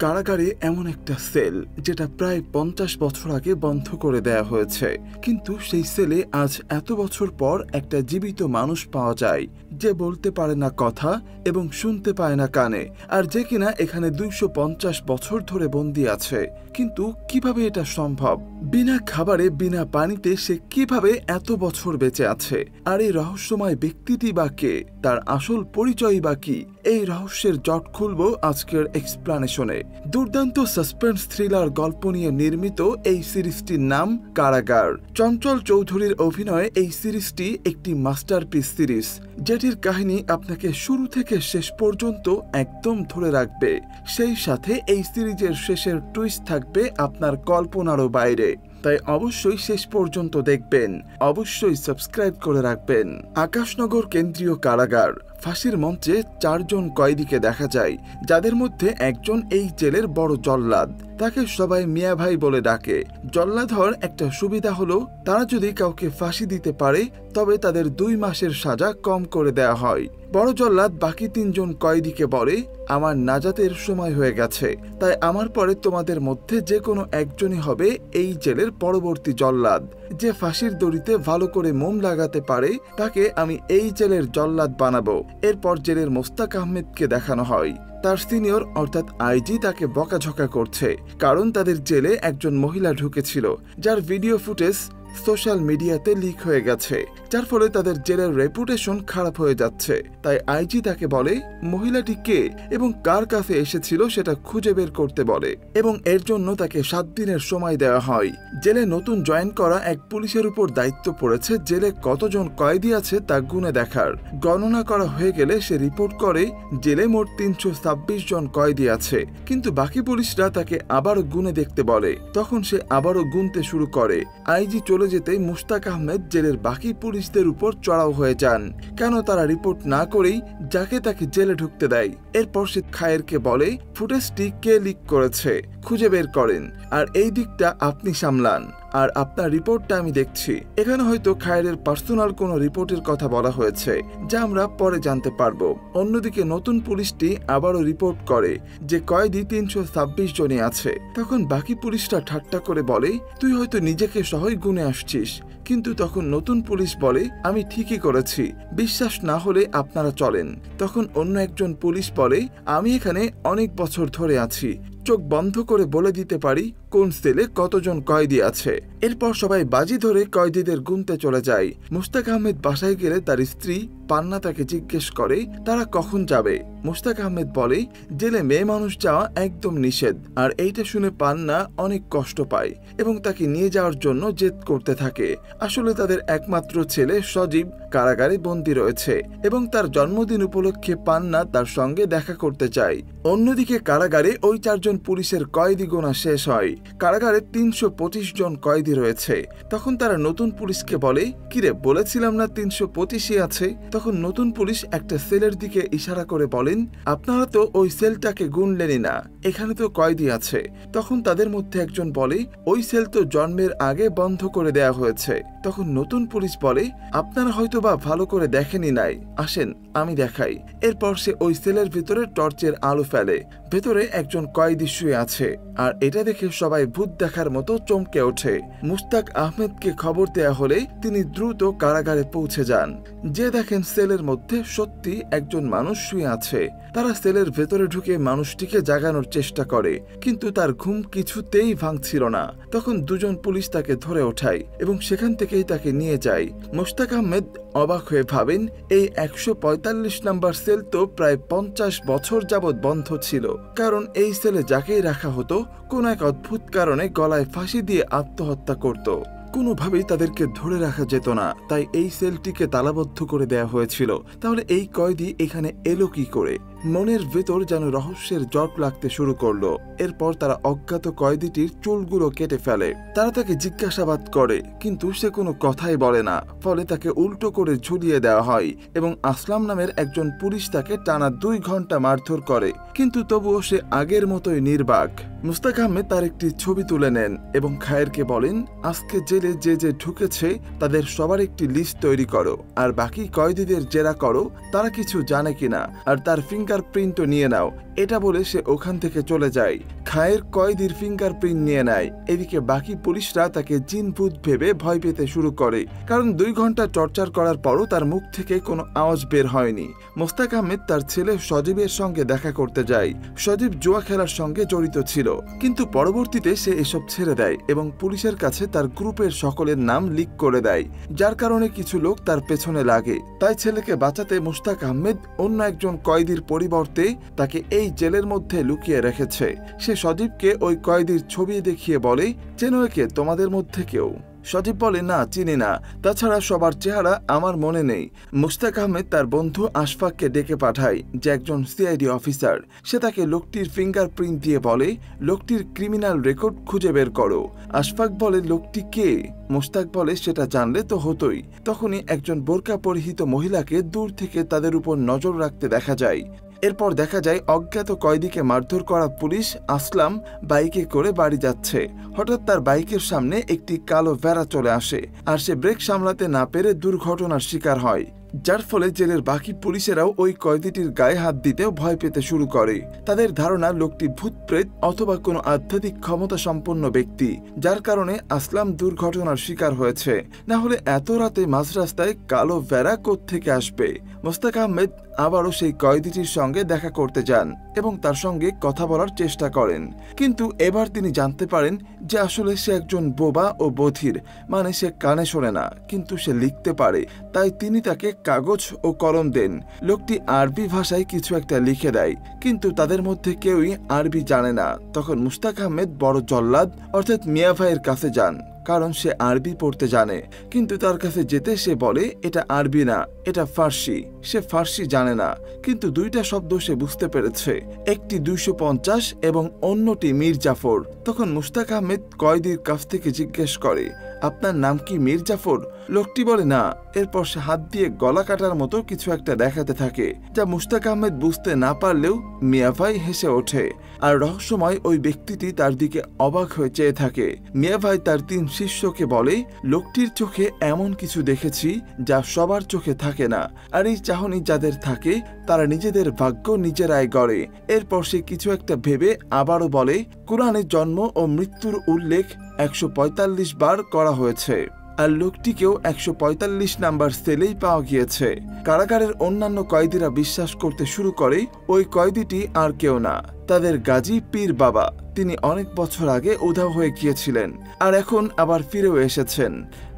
কারাগারে এমন একটা সেল যেটা প্রায় 50 বছর আগে বন্ধ করে দেয়া হয়েছে, কিন্তু সেই সেলে আজ এত বছর পর একটা জীবিত মানুষ পাওয়া যায় যে বলতে পারে না কথা এবং শুনতে পায় না কানে, আর যে কিনা এখানে 250 বছর ধরে বন্দী আছে। কিন্তু কিভাবে এটা সম্ভব? বিনা খাবারে বিনা পানিতে সে কিভাবে এত বছর বেঁচে আছে? আর এই রহস্যময় ব্যক্তিটি বা কে? তার আসল পরিচয় বা কি? এই রহস্যের জট খুলব আজকের এক্সপ্লানেশনে। দুর্দান্ত সাসপেন্স থ্রিলার গল্প নিয়ে নির্মিত এই সিরিজটির নাম কারাগার। চঞ্চল চৌধুরীর অভিনয়ে এই সিরিজটি একটি মাস্টারপিস সিরিজ, যেটির কাহিনী আপনাকে শুরু থেকে শেষ পর্যন্ত একদম ধরে রাখবে। সেই সাথে এই সিরিজের শেষের টুইস্ট থাকবে আপনার কল্পনারও বাইরে। তাই অবশ্যই শেষ পর্যন্ত দেখবেন, অবশ্যই সাবস্ক্রাইব করে রাখবেন। আকাশনগর কেন্দ্রীয় কারাগার। ফাঁসির মঞ্চে 4 জন কয়েদিকে দেখা যায়, যাদের মধ্যে একজন এই জেলের বড় জল্লাদ। তাকে সবাই মিয়া ভাই বলে ডাকে। জল্লাদ হওয়ার একটা সুবিধা হলো, তারা যদি কাউকে ফাঁসি দিতে পারে তবে তাদের 2 মাসের সাজা কম করে দেয়া হয়। বড় জল্লাদ বাকি 3 জন কয়েদিকে বলে, আমার নাজাতের সময় হয়ে গেছে, তাই আমার পরে তোমাদের মধ্যে যে কোনো একজনই হবে এই জেলের পরবর্তী জল্লাদ। যে ফাঁসির দড়িতে ভালো করে মোম লাগাতে পারে তাকে আমি এই জেলের জল্লাদ বানাবো। এরপর জেলের মোস্তাক আহমেদকে দেখানো হয়। তার সিনিয়র অর্থাৎ আইজি তাকে বকাঝকা করছে, কারণ তাদের জেলে একজন মহিলা ঢুকেছিল, যার ভিডিও ফুটেজ সোশ্যাল মিডিয়াতে লিক হয়ে গেছে, যার ফলে তাদের জেলের রেপুটেশন খারাপ হয়ে যাচ্ছে। তাই আইজি তাকে বলে মহিলাটি কে এবং কার কাছে এসেছিল সেটা খুঁজে বের করতে বলে, এবং এর জন্য তাকে 7 দিনের সময় দেওয়া হয়। জেলে নতুন জয়েন করা এক পুলিশের উপর দায়িত্ব পড়েছে জেলে কতজন কয়েদি আছে তা গুনে দেখার। গণনা করা হয়ে গেলে সে রিপোর্ট করে জেলে মোট 326 জন কয়েদি আছে, কিন্তু বাকি পুলিশরা তাকে আবারও গুনে দেখতে বলে। তখন সে আবারও গুনতে শুরু করে। আইজি চলে যেতেই মুস্তাক আহমেদ জেলের বাকি পুলিশদের উপর চড়াও হয়ে যান, কেন তারা রিপোর্ট না করেই যাকে তাকে জেলে ঢুকতে দেয়। এরপর সে খায়েরকে বলে ফুটেজটি কে লিক করেছে খুঁজে বের করেন, আর এই দিকটা আপনি সামলান, আর আপনার রিপোর্টটা আমি দেখছি। এখানে হয়তো খায়েরের পার্সোনাল কোনো রিপোর্টের কথা বলা হয়েছে, যা আমরা পরে জানতে পারবো। অন্যদিকে নতুন পুলিশটি আবারও রিপোর্ট করে যে কয়েদি 326 জনই আছে। তখন বাকি পুলিশরা ঠাট্টা করে বলে তুই হয়তো নিজেকে সহই গুনে আসছিস, কিন্তু তখন নতুন পুলিশ বলে আমি ঠিকই করেছি, বিশ্বাস না হলে আপনারা চলেন। তখন অন্য একজন পুলিশ বলে আমি এখানে অনেক বছর ধরে আছি, চোখ বন্ধ করে বলে দিতে পারি কোন সেলে কতজন কয়েদি আছে। এরপর সবাই বাজি ধরে কয়েদিদের গুনতে চলে যায়। মুস্তাক আহমেদ বাসায় গেলে তার স্ত্রী পান্না তাকে জিজ্ঞেস করে তারা কখন যাবে। মুস্তাক আহমেদ বলে জেলে মেয়ে মানুষ যাওয়া একদম নিষেধ। আর এইটা শুনে পান্না অনেক কষ্ট পায় এবং তাকে নিয়ে যাওয়ার জন্য জেদ করতে থাকে। আসলে তাদের একমাত্র ছেলে সজীব কারাগারে বন্দী রয়েছে এবং তার জন্মদিন উপলক্ষে পান্না তার সঙ্গে দেখা করতে চায়। অন্যদিকে কারাগারে ওই 4 জন পুলিশের কয়েদি গোনা শেষ হয়। কারাগারে 325 জন কয়েদি রয়েছে। তখন তারা নতুন পুলিশকে বলে কিরে বলেছিলাম না 325ই আছে। তখন নতুন পুলিশ একটা সেলের দিকে ইশারা করে বলেন আপনারা তো ওই সেলটাকে গুনলেনই না, এখানে তো কয়েদি আছে। তখন তাদের মধ্যে একজন বলে ওই সেল তো জন্মের আগে বন্ধ করে দেয়া হয়েছে। তখন নতুন পুলিশ বলে আপনারা হয়তো বা ভালো করে দেখেনি নাই, আসেন আমি দেখাই। এরপর সে ওই সেলের ভিতরে টর্চের আলো ফেলে। ভেতরে একজন কয়েদি শুয়ে আছে, আর এটা দেখে সবাই ভূত দেখার মতো চমকে ওঠে। মুস্তাক আহমেদকে খবর দেয়া হলে তিনি দ্রুত কারাগারে পৌঁছে যান। যে দেখেন সেলের মধ্যে সত্যি একজন মানুষ শুয়ে আছে। তারা সেলের ভেতরে ঢুকে মানুষটিকে জাগানোর চেষ্টা করে, কিন্তু তার ঘুম কিছুতেই ভাঙছিল না। তখন 2 জন পুলিশ তাকে ধরে ওঠায় এবং সেখান থেকেই তাকে নিয়ে যায়। মুস্তাক আহমেদ অবাক হয়ে ভাবেন এই 145 নাম্বার সেল তো প্রায় 50 বছর যাবৎ বন্ধ ছিল, কারণ এই সেলে যাকেই রাখা হতো কোন এক অদ্ভুত কারণে গলায় ফাঁসি দিয়ে আত্মহত্যা করত। কোনোভাবেই তাদেরকে ধরে রাখা যেত না, তাই এই সেলটিকে তালাবদ্ধ করে দেয়া হয়েছিল। তাহলে এই কয়েদি এখানে এলো কি করে? মনের ভেতর যেন রহস্যের জট লাগতে শুরু করলো। এরপর তারা অজ্ঞাত কয়েদিটির চুলগুলো কেটে ফেলে। তারা তাকে জিজ্ঞাসাবাদ করে, কিন্তু সে কোনো কথাই বলে না। ফলে তাকে উল্টো করে ঝুলিয়ে দেওয়া হয় এবং আসলাম নামের একজন পুলিশ তাকে টানা 2 ঘন্টা মারধর করে, কিন্তু তবুও সে আগের মতোই নির্বাক। মুস্তাক আহমেদ তার একটি ছবি তুলে নেন এবং খায়েরকে বলেন আজকে জেলে যে যে ঢুকেছে তাদের সবার একটি লিস্ট তৈরি করো, আর বাকি কয়েদিদের জেরা করো তারা কিছু জানে কিনা, আর তার ফিঙ্গারপ্রিন্টও নিয়ে নাও। এটা বলে সে ওখান থেকে চলে যায়। খায়ের কয়েদির ফিঙ্গারপ্রিন্ট নিয়ে নেয়। এদিকে বাকি পুলিশরা তাকে জিন ভূত ভেবে ভয় পেতে শুরু করে, কারণ 2 ঘন্টা টর্চার করার পরও তার মুখ থেকে কোনো আওয়াজ বের হয়নি। মোস্তাক আহমেদ তার ছেলে সজীবের সঙ্গে দেখা করতে যায়। সজীব জুয়া খেলার সঙ্গে জড়িত ছিল, কিন্তু পরবর্তীতে সে এসব ছেড়ে দেয় এবং পুলিশের কাছে তার গ্রুপের সকলের নাম লিক করে দেয়, যার কারণে কিছু লোক তার পেছনে লাগে। তাই ছেলেকে বাঁচাতে মোস্তাক আহমেদ অন্য একজন কয়েদির পরিবর্তে তাকে এই জেলের মধ্যে লুকিয়ে রেখেছে। সে সজীবকে ওই কয়েদির ছবি দেখিয়ে বলে, চেনো একে তোমাদের মধ্যে কেউ? সজীব বলে, না চিনি না, তাছাড়া সবার চেহারা আমার মনে নেই। মোস্তাক আহমেদ তার বন্ধু আশফাককে ডেকে পাঠায়, যে একজন সিআইডি অফিসার। সে তাকে লোকটির ফিঙ্গারপ্রিন্ট দিয়ে বলে, লোকটির ক্রিমিনাল রেকর্ড খুঁজে বের করো। আশফাক বলে, লোকটি কে? মোস্তাক বলে, সেটা জানলে তো হতোই। তখনই একজন বোরকা পরিহিত মহিলাকে দূর থেকে তাদের উপর নজর রাখতে দেখা যায়। এরপর দেখা যায় অজ্ঞাত কয়েদিকে মারধর করা পুলিশ আসলাম বাইকে করে বাড়ি যাচ্ছে। হঠাৎ তার বাইকের সামনে একটি কালো ভেড়া চলে আসে, আর সে ব্রেক সামলাতে না পেরে দুর্ঘটনার শিকার হয়, যার ফলে জেলের বাকি পুলিশেরাও ওই কয়েদিটির গায়ে হাত দিতেও ভয় পেতে শুরু করে। তাদের ধারণা লোকটি ভূতপ্রেত অথবা কোনো আধ্যাত্মিক ক্ষমতা সম্পন্ন ব্যক্তি, যার কারণে আসলাম দুর্ঘটনার শিকার হয়েছে। না হলে এত রাতে মাঝ রাস্তায় কালো ভেড়া কোত্থেকে আসবে? মোস্তাক আহমেদ আবারও সেই কয়েদিটির সঙ্গে দেখা করতে যান এবং তার সঙ্গে কথা বলার চেষ্টা করেন, কিন্তু এবার তিনি জানতে পারেন যে আসলে সে একজন বোবা ও বধির, মানে সে কানে শোনে না কিন্তু সে লিখতে পারে। তাই তিনি তাকে কাগজ ও কলম দেন। লোকটি আরবি ভাষায় কিছু একটা লিখে দেয়, কিন্তু তাদের মধ্যে কেউই আরবি জানে না। তখন মোস্তাক আহমেদ বড় জল্লাদ অর্থাৎ মিয়া ভাইয়ের কাছে যান, কারণ সে আরবি পড়তে জানে। কিন্তু তার কাছে যেতে সে বলে, এটা আরবি না, এটা ফার্সি। সে ফার্সি জানে না, কিন্তু দুইটা শব্দ সে বুঝতে পেরেছে, একটি 250 এবং অন্যটি মীর জাফর। তখন মোস্তাক আহমেদ কয়েদির কাছ থেকে জিজ্ঞেস করে, আপনার নাম কি মীর জাফর? লোকটি বলে না। এরপর সে হাত দিয়ে গলা কাটার মতো কিছু একটা দেখাতে থাকে, যা মোস্তাক আহমেদ বুঝতে না পারলেও মিয়া ভাই হেসে ওঠে। আর রহস্যময় ওই ব্যক্তিটি তার দিকে অবাক হয়ে চেয়ে থাকে। মিয়া ভাই তার 3 শিষ্যকে বলে, লোকটির চোখে এমন কিছু দেখেছি যা সবার চোখে থাকে না, আর এই চাহনি যাদের থাকে তারা নিজেদের ভাগ্য নিজেরাই গড়ে। এরপর সে কিছু একটা ভেবে আবারও বলে, কোরআনে জন্ম ও মৃত্যুর উল্লেখ 145 বার করা হয়েছে, আর লোকটিকেও 145 নাম্বার সেলেই পাওয়া গিয়েছে। কারাগারের অন্যান্য কয়েদিরা বিশ্বাস করতে শুরু করে ওই কয়েদিটি আর কেউ না, তাদের গাজী পীর বাবা। তিনি অনেক বছর আগে উধাও হয়ে গিয়েছিলেন আর এখন আবার ফিরেও এসেছেন।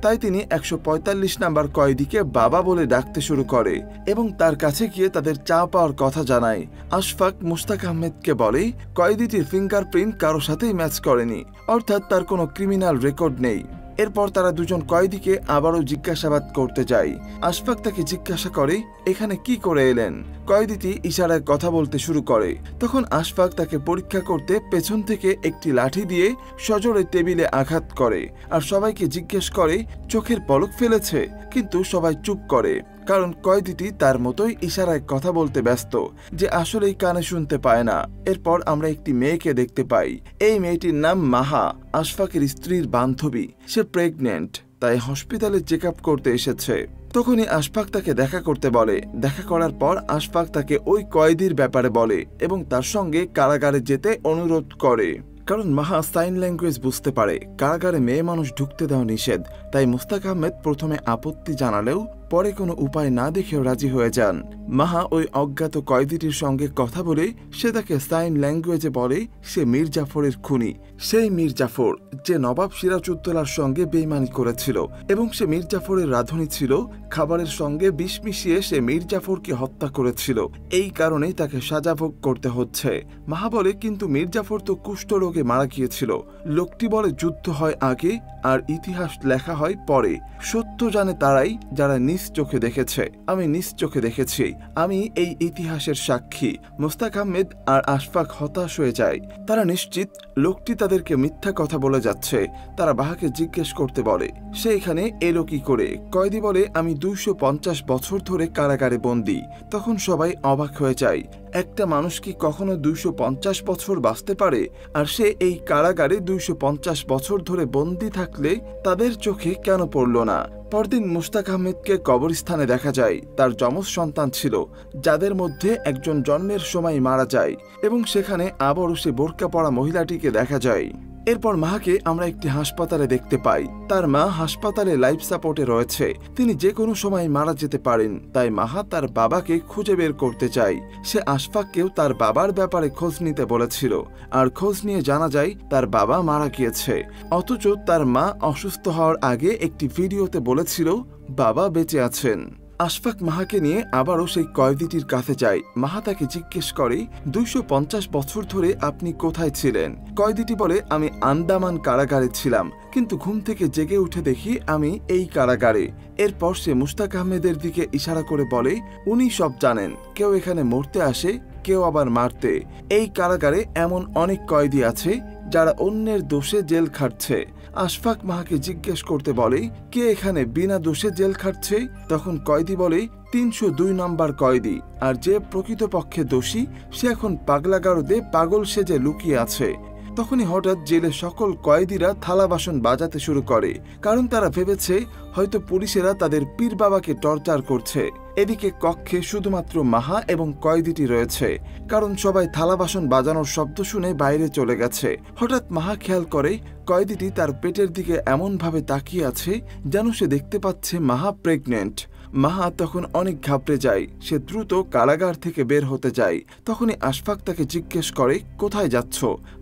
তাই তিনি 145 নাম্বার কয়েদিকে বাবা বলে ডাকতে শুরু করে এবং তার কাছে গিয়ে তাদের চা পাওয়ার কথা জানায়। আশফাক মোস্তাক আহমেদকে বলে, কয়েদিটির ফিঙ্গারপ্রিন্ট কারো সাথেই ম্যাচ করেনি, অর্থাৎ তার কোনো ক্রিমিনাল রেকর্ড নেই। এরপর তারা দুজন কয়েদিকে আবারও জিজ্ঞাসাবাদ করতে যায়। আশফাক তাকে জিজ্ঞাসা করে, এখানে কি করে এলেন? কয়েদিটি ইশারায় কথা বলতে শুরু করে। তখন আশফাক তাকে পরীক্ষা করতে পেছন থেকে একটি লাঠি দিয়ে সজোরে টেবিলে আঘাত করে আর সবাইকে জিজ্ঞেস করে চোখের পলক ফেলেছে, কিন্তু সবাই চুপ করে, কারণ কয়েদিটি তার মতোই ইশারায় কথা বলতে ব্যস্ত, যে আসলেই কানে শুনতে পায় না। এরপর আমরা একটি মেয়েকে দেখতে পাই। এই মেয়েটির নাম মাহা, আশফাকের স্ত্রীর বান্ধবী। সে প্রেগনেন্ট, তাই হসপিটালে চেক আপ করতে এসেছে। তখনই আশফাক তাকে দেখা করতে বলে। দেখা করার পর আশফাক তাকে ওই কয়েদির ব্যাপারে বলে এবং তার সঙ্গে কারাগারে যেতে অনুরোধ করে, কারণ মাহা সাইন ল্যাঙ্গুয়েজ বুঝতে পারে। কারাগারে মেয়ে মানুষ ঢুকতে দেওয়া নিষেধ, তাই মোস্তাক আহমেদ প্রথমে আপত্তি জানালেও পরে কোনো উপায় না দেখেও রাজি হয়ে যান। মাহা ওই অজ্ঞাত কয়েদিটির সঙ্গে কথা বলে সে তাকে সাইন ল্যাঙ্গুয়েজে বলে সে মীর জাফরের খুনি, সেই মীর জাফর যে নবাব সিরাজউদ্দৌলার সঙ্গে বেইমানি করেছিল, এবং সে মীর জাফরের রাঁধুনি ছিল। খাবারের সঙ্গে বিষ মিশিয়ে সে মীর জাফরকে হত্যা করেছিল, এই কারণেই তাকে সাজা ভোগ করতে হচ্ছে। মাহা বলে, কিন্তু মীর জাফর তো কুষ্ঠ রোগে মারা গিয়েছিল। লোকটি বলে, যুদ্ধ হয় আগে আর ইতিহাস লেখা হয় পরে। সত্য জানে তারাই যারা নিজ চোখে দেখেছে। আমি নিজ চোখে দেখেছি, আমি এই ইতিহাসের সাক্ষী। মোস্তাক আহমেদ আর আশফাক হতাশ হয়ে যায়। তারা নিশ্চিত লোকটি তাদেরকে মিথ্যা কথা বলে যাচ্ছে। তারা বাহাকে জিজ্ঞেস করতে বলে, সে এখানে এলো কি করে? কয়েদি বলে, আমি 250 বছর ধরে কারাগারে বন্দী। তখন সবাই অবাক হয়ে যায়। একটা মানুষ কি কখনো 250 বছর বাঁচতে পারে? আর সে এই কারাগারে 250 বছর ধরে বন্দী থাকলে তাদের চোখে কেন পড়ল না? পরদিন মুশতাক আহমেদকে কবরস্থানে দেখা যায়। তার যমজ সন্তান ছিল, যাদের মধ্যে একজন জন্মের সময় মারা যায়, এবং সেখানে আবারও সে বোরকা পরা মহিলাটিকে দেখা যায়। এরপর মাকে আমরা একটি হাসপাতালে দেখতে পাই। তার মা হাসপাতালে লাইফ সাপোর্টে রয়েছে, তিনি যে কোনো সময় মারা যেতে পারেন। তাই মাহা তার বাবাকে খুঁজে বের করতে চায়। সে আশফাককেও তার বাবার ব্যাপারে খোঁজ নিতে বলেছিল, আর খোঁজ নিয়ে জানা যায় তার বাবা মারা গিয়েছে। অথচ তার মা অসুস্থ হওয়ার আগে একটি ভিডিওতে বলেছিল বাবা বেঁচে আছেন। আশফাক মাহাকে নিয়ে আবারও সেই কয়েদিটির কাছে যায়। মাহা তাকে জিজ্ঞেস করে, 250 বছর ধরে আপনি কোথায় ছিলেন? কয়েদিটি বলে, আমি আন্দামান কারাগারে ছিলাম, কিন্তু ঘুম থেকে জেগে উঠে দেখি আমি এই কারাগারে। এরপর সে মুশতাক আহমেদের দিকে ইশারা করে বলে, উনি সব জানেন। কেউ এখানে মরতে আসে, কেউ আবার মারতে। এই কারাগারে এমন অনেক কয়েদি আছে যারা অন্যের দোষে জেল খাটছে। আশফাক মাহাকে জিজ্ঞেস করতে বলে, কে এখানে বিনা দোষে জেল খাটছে? তখন কয়েদি বলে, 302 নম্বর কয়েদি, আর যে প্রকৃতপক্ষে দোষী সে এখন পাগলাগারদে পাগল সেজে লুকিয়ে আছে। তখনই হঠাৎ জেলে সকল কয়েদিরা থালা বাসন বাজাতে শুরু করে, কারণ তারা ভেবেছে হয়তো পুলিশেরা তাদের পীর বাবাকে টর্চার করছে। এদিকে কক্ষে শুধুমাত্র মাহা এবং কয়েদিটি রয়েছে, কারণ সবাই থালা বাসন বাজানোর শব্দ শুনে বাইরে চলে গেছে। হঠাৎ মাহা খেয়াল করে কয়েদিটি তার পেটের দিকে এমনভাবে তাকিয়ে আছে যেন সে দেখতে পাচ্ছে মাহা প্রেগনেন্ট। মাহা তখন অনেক ঘাবড়ে যায়। সে দ্রুত কারাগার থেকে বের হতে যায়। তখনই আশফাক তাকে জিজ্ঞেস করে, কোথায় যাচ্ছ?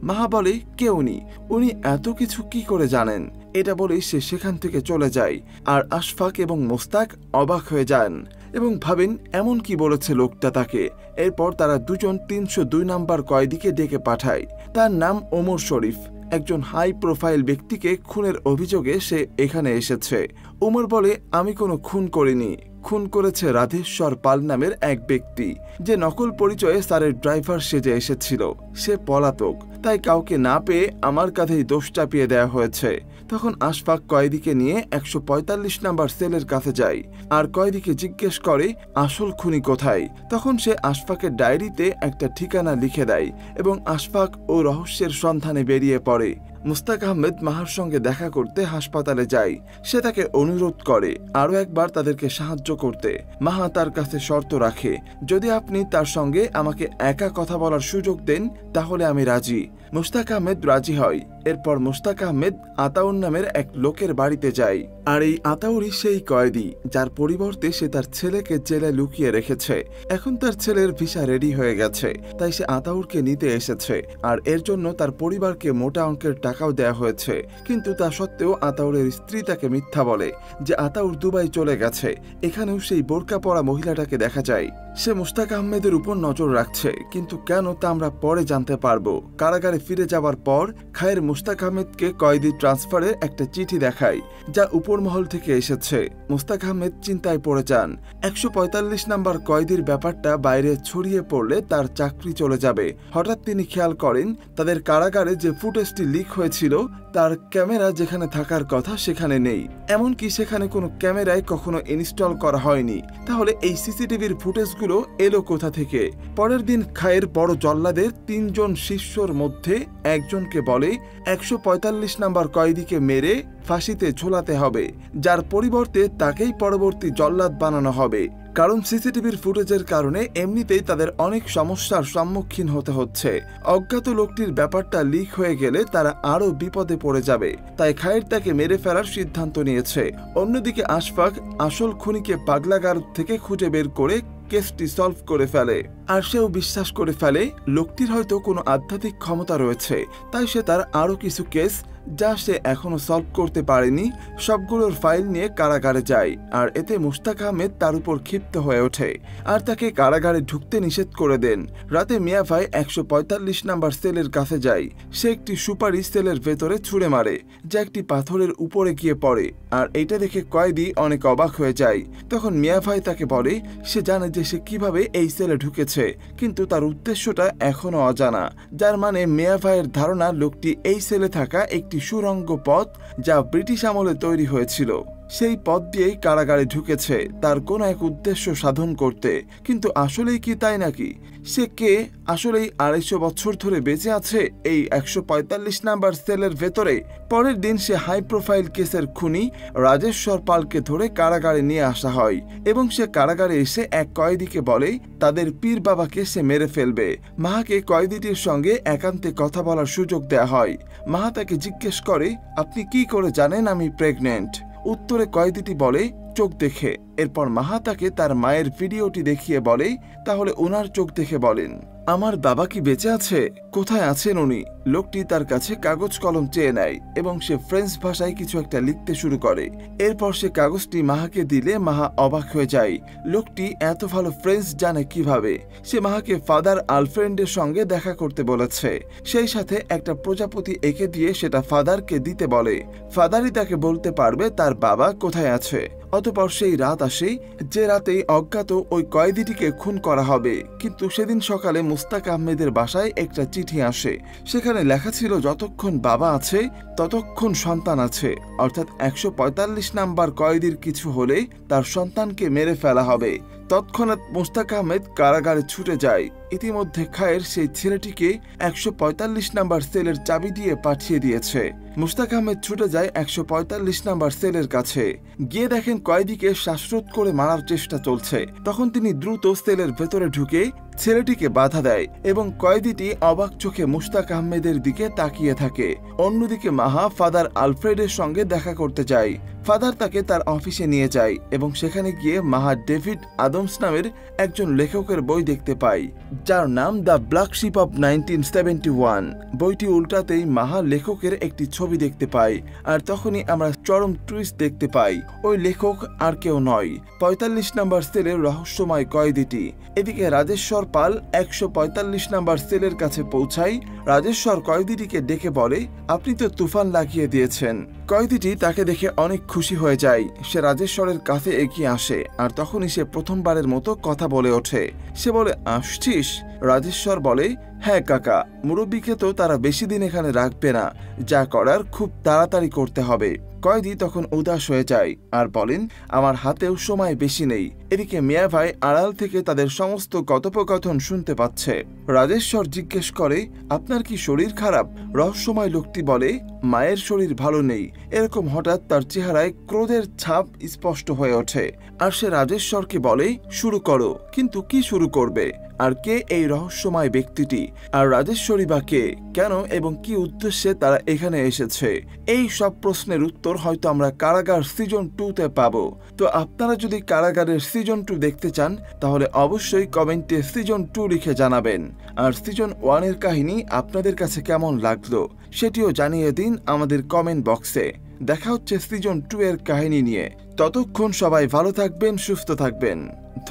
মাহা বলে, কেউ নেই। উনি এত কিছু কি করে জানেন? এটা বলেই সে সেখান থেকে চলে যায়। আর আশফাক এবং মোস্তাক অবাক হয়ে যান এবং ভাবেন এমন কি বলেছে লোকটা তাকে। এরপর তারা দুজন 302 নম্বর কয়েদিকে ডেকে পাঠায়। তার নাম ওমর শরীফ। একজন হাই প্রোফাইল ব্যক্তিকে খুনের অভিযোগে সে এখানে এসেছে। ওমর বলে, আমি কোনো খুন করিনি। খুন করেছে রাধেশ্বর পাল নামের এক ব্যক্তি, যে নকল পরিচয়ে স্যারের ড্রাইভার সেজে এসেছিল। সে পলাতক, তাই কাউকে না পেয়ে আমার কাঁধেই দোষ চাপিয়ে দেওয়া হয়েছে। তখন আশফাক কয়েদিকে নিয়ে 145 নম্বর সেলের কাছে যায়, আর কয়েদিকে জিজ্ঞেস করে আসল খুনি কোথায়। তখন সে আশফাকের ডায়েরিতে একটা ঠিকানা লিখে দেয় এবং আশফাক ও রহস্যের সন্ধানে বেরিয়ে পড়ে। মুশতাক আহমেদ মাহার সঙ্গে দেখা করতে হাসপাতালে যায়। সে তাকে অনুরোধ করে আরও একবার তাদেরকে সাহায্য করতে। মাহা তার কাছে শর্ত রাখে, যদি আপনি তার সঙ্গে আমাকে একা কথা বলার সুযোগ দেন তাহলে আমি রাজি। মুশতাক আহমেদ রাজি হয়। এরপর মুশতাক আহমেদ আতাউর নামের এক লোকের বাড়িতে যায়। আর এই আতাউরই সেই কয়েদি যার পরিবর্তে সে তার ছেলেকে জেলে লুকিয়ে রেখেছে। এখন তার ছেলের ভিসা রেডি হয়ে গেছে, তাই সে আতাউরকে নিতে এসেছে। আর এর জন্য তার পরিবারকে মোটা অঙ্কের টাকাও দেয়া হয়েছে। কিন্তু তা সত্ত্বেও আতাউরের স্ত্রী তাকে মিথ্যা বলে যে আতাউর দুবাই চলে গেছে। এখানেও সেই বোরকা পরা মহিলাটাকে দেখা যায়। সে মুশতাক আহমেদের উপর নজর রাখছে, কিন্তু কেন তা আমরা পরে জানতে পারবো। কারাগারে ফিরে যাওয়ার পর খায়ের মুশতাক আহমেদকে কয়েদি ট্রান্সফারের একটা চিঠি দেখায়, যা উপর মহল থেকে এসেছে। মুশতাক আহমেদ চিন্তায় পড়ে যান। 145 নম্বর কয়েদির ব্যাপারটা বাইরে ছড়িয়ে পড়লে তার চাকরি চলে যাবে। হঠাৎ তিনি খেয়াল করেন তাদের কারাগারে যে ফুটেজটি লিক হয়েছিল তার ক্যামেরা যেখানে থাকার কথা সেখানে নেই। এমনকি সেখানে কোনো ক্যামেরায় কখনো ইনস্টল করা হয়নি। তাহলে এই সিসিটিভির ফুটেজগুলো এলো কোথা থেকে? পরের দিন খায়ের বড় জল্লাদের 3 জন শিষ্যর মধ্যে একজনকে বলে 145 নম্বর কয়েদিকে মেরে ফাঁসিতে ঝোলাতে হবে, যার পরিবর্তে তাকেই পরবর্তী জল্লাদ বানানো হবে। কারণ সিসিটিভির ফুটেজের কারণে এমনিতেই তাদের অনেক সমস্যার সম্মুখীন হতে হচ্ছে। অজ্ঞাত লোকটির ব্যাপারটা লিক হয়ে গেলে তারা আরো বিপদে পড়ে যাবে। তাই খায়ের তাকে মেরে ফেলার সিদ্ধান্ত নিয়েছে। অন্যদিকে আশফাক আসল খুনিকে পাগলাগারদ থেকে খুঁজে বের করে কেসটি সলভ করে ফেলে। আর সেও বিশ্বাস করে ফেলে লোকটির হয়তো কোনো আধ্যাত্মিক ক্ষমতা রয়েছে। তাই সে তার আরো কিছু কেস যা সে এখনো সলভ করতে পারেনি সবগুলোর ফাইল নিয়ে কারাগারে যায়। আর এতে মুশতাক আহমেদ তার উপর ক্ষিপ্ত হয়ে ওঠে আর তাকে কারাগারে ঢুকতে নিষেধ করে দেন। রাতে মিয়া ভাই 145 নম্বর সেলের কাছে যায়। সে একটি সুপারি সেলের ভেতরে ছুঁড়ে মারে, যা একটি পাথরের উপরে গিয়ে পড়ে। আর এটা দেখে কয়েদি অনেক অবাক হয়ে যায়। তখন মিয়া ভাই তাকে বলে সে জানে যে সে কিভাবে এই সেলে ঢুকেছে, কিন্তু তার উদ্দেশ্যটা এখনো অজানা। যার মানে মিয়া ভাইয়ের ধারণা লোকটি এই সেলে থাকা একটি সুড়ঙ্গ পথ যা ব্রিটিশ আমলে তৈরি হয়েছিল। সেই পথ দিয়েই কারাগারে ঢুকেছে তার কোনো এক উদ্দেশ্য সাধন করতে। কিন্তু আসলেই কি তাই নাকি? সে কে? আসলেই 250 বছর ধরে বেঁচে আছে এই 145 নাম্বার সেলের ভেতরে। পরের দিন সে হাই প্রোফাইল কেসের খুনি রাজেশ্বর পালকে ধরে কারাগারে নিয়ে আসা হয় এবং সে কারাগারে এসে এক কয়েদিকে বলে তাদের পীর বাবাকে সে মেরে ফেলবে। মাহাকে কয়েদিটির সঙ্গে একান্তে কথা বলার সুযোগ দেয়া হয়। মাহা তাকে জিজ্ঞেস করে, আপনি কি করে জানেন আমি প্রেগনেন্ট? উত্তরে কয়েদিটি বলে, চোখ দেখে। এরপর মাহা তাকে তার মায়ের ভিডিওটি দেখিয়ে বলে, তাহলে ওনার চোখ দেখে বলেন, আমার বাবা কি বেঁচে আছে? কোথায় আছেন উনি? লোকটি তার কাছে কাগজ কলম চেয়ে নেয় এবং সে ফ্রেঞ্চ ভাষায় কিছু একটা লিখতে শুরু করে। এরপর সে কাগজটি মাহাকে দিলে মাহা অবাক হয়ে যায়। লোকটি এত ভালো ফ্রেঞ্চ জানে কিভাবে? সে মাহাকে ফাদার আলফ্রেন্ডের সঙ্গে দেখা করতে বলেছে। সেই সাথে একটা প্রজাপতি এঁকে দিয়ে সেটা ফাদারকে দিতে বলে। ফাদারই তাকে বলতে পারবে তার বাবা কোথায় আছে। অতঃপর সেই রাত আসে যে রাতেই অজ্ঞাত ওই কয়েদিটিকে খুন করা হবে। কিন্তু সেদিন সকালে মুস্তাক আহমেদের বাসায় একটা চিঠি আসে। সেখানে লেখা ছিল, যতক্ষণ বাবা আছে ততক্ষণ সন্তান আছে, অর্থাৎ 145 নাম্বার কয়েদির কিছু হলে তার সন্তানকে মেরে ফেলা হবে। তৎক্ষণাৎ মুস্তাক আহমেদ কারাগারে ছুটে যায়। ইতিমধ্যে খায়ের সেই ছেলেটিকে 145 নাম্বার সেলের চাবি দিয়ে পাঠিয়ে দিয়েছে। মুস্তাক আহমেদ ছুটে যায় 145 নাম্বার সেলের কাছে। গিয়ে দেখেন কয়েদিকে শ্বাসরোধ করে মারার চেষ্টা চলছে। তখন তিনি দ্রুত সেলের ভেতরে ঢুকে ছেলেটিকে বাধা দেয় এবং কয়েদিটি অবাক চোখে মুস্তাক আহমেদের দিকে তাকিয়ে থাকে। অন্যদিকে মাহা ফাদার আলফ্রেডের সঙ্গে দেখা করতে যায়। ফাদার তাকে তার অফিসে নিয়ে যায় এবং সেখানে গিয়ে মাহা ডেভিড আদমস নামের একজন লেখকের বই দেখতে পায়, যার নাম দ্য ব্ল্যাক শিপ অব 1971। বইটি উল্টাতেই মাহা লেখকের একটি ছবি দেখতে পাই। আর তখনই আমরা চরম টুইস্ট দেখতে পাই। ওই লেখক আর কেউ নয়, 45 নাম্বার সেলের রহস্যময় কয়েদিটি। এদিকে রাজেশ্বর পাল 145 নাম্বার সেলের কাছে পৌঁছায়। রাজেশ্বর কয়েদিটিকে ডেকে বলে, আপনি তো তুফান লাগিয়ে দিয়েছেন। কয়েদিটি তাকে দেখে অনেক খুশি হয়ে যায়। সে রাজেশ্বরের কাছে এগিয়ে আসে আর তখনই সে প্রথমবারের মতো কথা বলে ওঠে। সে বলে, আসছিস? রাজেশ্বর বলে, হ্যাঁ কাকা, মুরব্বীকে তো তারা বেশি দিন এখানে রাখবে না, যা করার খুব তাড়াতাড়ি করতে হবে। কয়েদি তখন উদাস হয়ে যায় আর বলেন, আমার হাতেও সময় বেশি নেই। এদিকে মিয়া ভাই আড়াল থেকে তাদের সমস্ত কথোপকথন শুনতে পাচ্ছে। রাজেশ্বর জিজ্ঞেস করে, আপনার কি শরীর খারাপ? রহস্যময় লোকটি বলে, মায়ের শরীর ভালো নেই। এরকম হঠাৎ তার চেহারায় ক্রোধের ছাপ স্পষ্ট হয়ে ওঠে আর সে রাজেশ্বরকে বলে, শুরু করো। কিন্তু কি শুরু করবে? আর কে এই রহস্যময় ব্যক্তিটি? আর রাজেশ্বরী বা কে? কেন এবং কি উদ্দেশ্যে তারা এখানে এসেছে? এই সব প্রশ্নের উত্তর হয়তো আমরা কারাগার সিজন 2-তে পাবো। তো আপনারা যদি কারাগারের সিজন 2 দেখতে চান তাহলে অবশ্যই কমেন্টে সিজন 2 লিখে জানাবেন। আর সিজন 1 এর কাহিনী আপনাদের কাছে কেমন লাগলো সেটিও জানিয়ে দিন আমাদের কমেন্ট বক্সে। দেখা হচ্ছে সিজন 2 এর কাহিনী নিয়ে। ততক্ষণ সবাই ভালো থাকবেন, সুস্থ থাকবেন।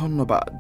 ধন্যবাদ।